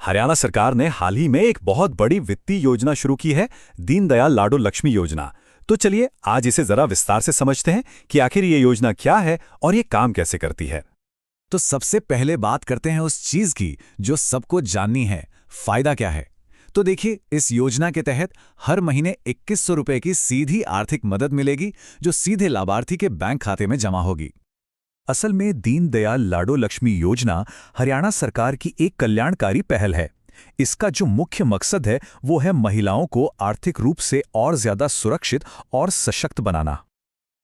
हरियाणा सरकार ने हाल ही में एक बहुत बड़ी वित्तीय योजना शुरू की है, दीनदयाल लाडो लक्ष्मी योजना। तो चलिए आज इसे जरा विस्तार से समझते हैं कि आखिर ये योजना क्या है और ये काम कैसे करती है। तो सबसे पहले बात करते हैं उस चीज की जो सबको जाननी है, फायदा क्या है। तो देखिए, इस योजना के तहत हर महीने 2100 रुपए की सीधी आर्थिक मदद मिलेगी जो सीधे लाभार्थी के बैंक खाते में जमा होगी। असल में दीनदयाल लाडो लक्ष्मी योजना हरियाणा सरकार की एक कल्याणकारी पहल है। इसका जो मुख्य मकसद है वो है महिलाओं को आर्थिक रूप से और ज्यादा सुरक्षित और सशक्त बनाना।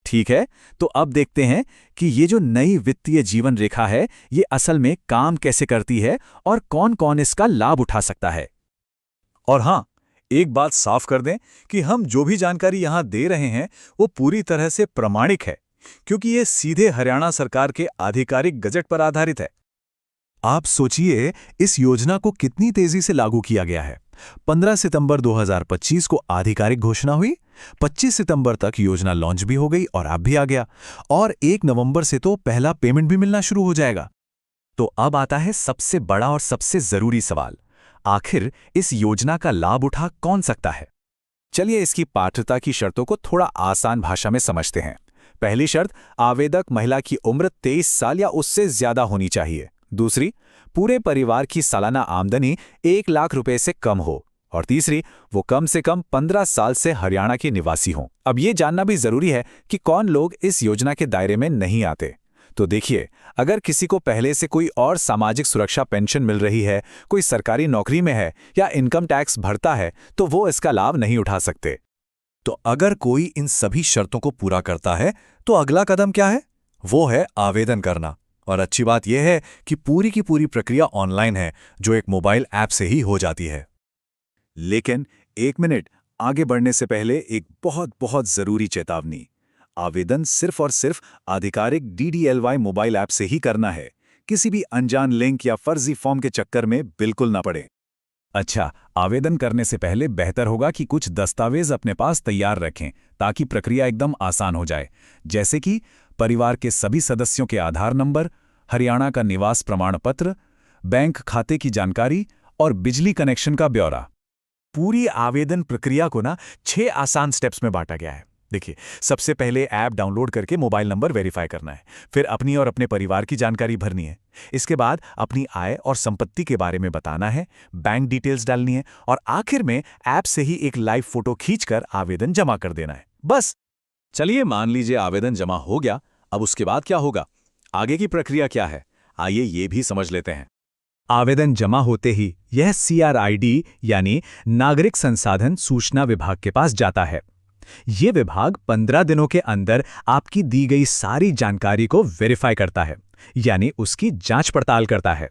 ठीक है, तो अब देखते हैं कि ये जो नई वित्तीय जीवन रेखा है ये असल में काम कैसे करती है और कौन कौन इसका लाभ उठा सकता है। और हाँ, एक बात साफ कर दें कि हम जो भी जानकारी यहाँ दे रहे हैं वो पूरी तरह से प्रामाणिक है, क्योंकि ये सीधे हरियाणा सरकार के आधिकारिक गजट पर आधारित है। आप सोचिए, इस योजना को कितनी तेजी से लागू किया गया है। 15 सितंबर 2025 को आधिकारिक घोषणा हुई, 25 सितंबर तक योजना लॉन्च भी हो गई और ऐप भी आ गया, और 1 नवंबर से तो पहला पेमेंट भी मिलना शुरू हो जाएगा। तो अब आता है सबसे बड़ा और सबसे जरूरी सवाल, आखिर इस योजना का लाभ उठा कौन सकता है। चलिए इसकी पात्रता की शर्तों को थोड़ा आसान भाषा में समझते हैं। पहली शर्त, आवेदक महिला की उम्र 23 साल या उससे ज्यादा होनी चाहिए। दूसरी, पूरे परिवार की सालाना आमदनी 1 लाख रुपए से कम हो। और तीसरी, वो कम से कम 15 साल से हरियाणा के निवासी हों। अब ये जानना भी जरूरी है कि कौन लोग इस योजना के दायरे में नहीं आते। तो देखिए, अगर किसी को पहले से कोई और सामाजिक सुरक्षा पेंशन मिल रही है, कोई सरकारी नौकरी में है या इनकम टैक्स भरता है, तो वो इसका लाभ नहीं उठा सकते। तो अगर कोई इन सभी शर्तों को पूरा करता है तो अगला कदम क्या है? वो है आवेदन करना। और अच्छी बात यह है कि पूरी की पूरी प्रक्रिया ऑनलाइन है, जो एक मोबाइल ऐप से ही हो जाती है। लेकिन एक मिनट आगे बढ़ने से पहले एक बहुत बहुत जरूरी चेतावनी। आवेदन सिर्फ और सिर्फ आधिकारिक DDLY मोबाइल ऐप से ही करना है। किसी भी अनजान लिंक या फर्जी फॉर्म के चक्कर में बिल्कुल ना पड़े। अच्छा, आवेदन करने से पहले बेहतर होगा कि कुछ दस्तावेज अपने पास तैयार रखें ताकि प्रक्रिया एकदम आसान हो जाए। जैसे कि परिवार के सभी सदस्यों के आधार नंबर, हरियाणा का निवास प्रमाण पत्र, बैंक खाते की जानकारी और बिजली कनेक्शन का ब्यौरा। पूरी आवेदन प्रक्रिया को 6 आसान स्टेप्स में बांटा गया है। देखिए, सबसे पहले ऐप डाउनलोड करके मोबाइल नंबर वेरीफाई करना है। फिर अपनी और अपने परिवार की जानकारी भरनी है। इसके बाद अपनी आय और संपत्ति के बारे में बताना है, बैंक डिटेल्स डालनी है और आखिर में ऐप से ही एक लाइव फोटो खींचकर आवेदन जमा कर देना है। बस। चलिए मान लीजिए आवेदन जमा हो गया, अब उसके बाद क्या होगा? आगे की प्रक्रिया क्या है? आइए ये भी समझ लेते हैं। आवेदन जमा होते ही यह CRID यानी नागरिक संसाधन सूचना विभाग के पास जाता है। ये विभाग 15 दिनों के अंदर आपकी दी गई सारी जानकारी को वेरीफाई करता है, यानी उसकी जांच पड़ताल करता है।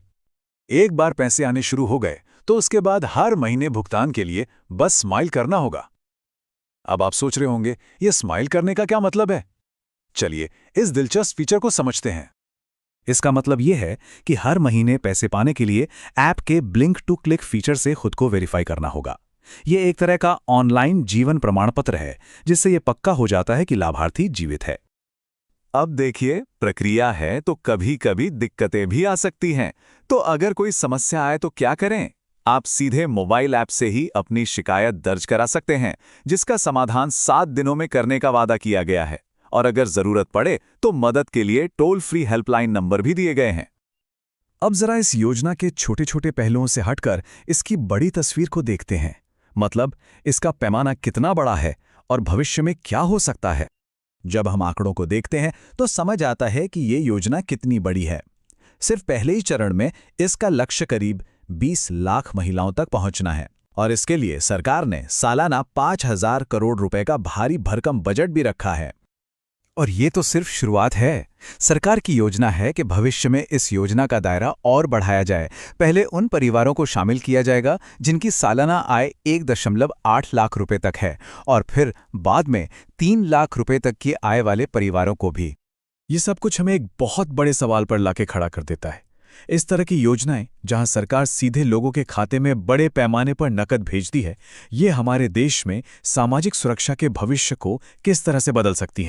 एक बार पैसे आने शुरू हो गए तो उसके बाद हर महीने भुगतान के लिए बस स्माइल करना होगा। अब आप सोच रहे होंगे, ये स्माइल करने का क्या मतलब है? चलिए इस दिलचस्प फीचर को समझते हैं। इसका मतलब यह है कि हर महीने पैसे पाने के लिए ऐप के ब्लिंक टू क्लिक फीचर से खुद को वेरीफाई करना होगा। ये एक तरह का ऑनलाइन जीवन प्रमाण पत्र है, जिससे यह पक्का हो जाता है कि लाभार्थी जीवित है। अब देखिए, प्रक्रिया है तो कभी कभी दिक्कतें भी आ सकती हैं। तो अगर कोई समस्या आए तो क्या करें? आप सीधे मोबाइल ऐप से ही अपनी शिकायत दर्ज करा सकते हैं, जिसका समाधान 7 दिनों में करने का वादा किया गया है। और अगर जरूरत पड़े तो मदद के लिए टोल फ्री हेल्पलाइन नंबर भी दिए गए हैं। अब जरा इस योजना के छोटे छोटे पहलुओं से हटकर इसकी बड़ी तस्वीर को देखते हैं। मतलब, इसका पैमाना कितना बड़ा है और भविष्य में क्या हो सकता है। जब हम आंकड़ों को देखते हैं तो समझ आता है कि ये योजना कितनी बड़ी है। सिर्फ पहले ही चरण में इसका लक्ष्य करीब 20 लाख महिलाओं तक पहुंचना है, और इसके लिए सरकार ने सालाना 5,000 करोड़ रुपए का भारी भरकम बजट भी रखा है। और ये तो सिर्फ शुरुआत है। सरकार की योजना है कि भविष्य में इस योजना का दायरा और बढ़ाया जाए। पहले उन परिवारों को शामिल किया जाएगा जिनकी सालाना आय 1.8 लाख रुपए तक है, और फिर बाद में 3 लाख रुपए तक की आय वाले परिवारों को भी। ये सब कुछ हमें एक बहुत बड़े सवाल पर लाके खड़ा कर देता है। इस तरह की योजनाएं जहां सरकार सीधे लोगों के खाते में बड़े पैमाने पर नकद भेजती है, ये हमारे देश में सामाजिक सुरक्षा के भविष्य को किस तरह से बदल सकती हैं।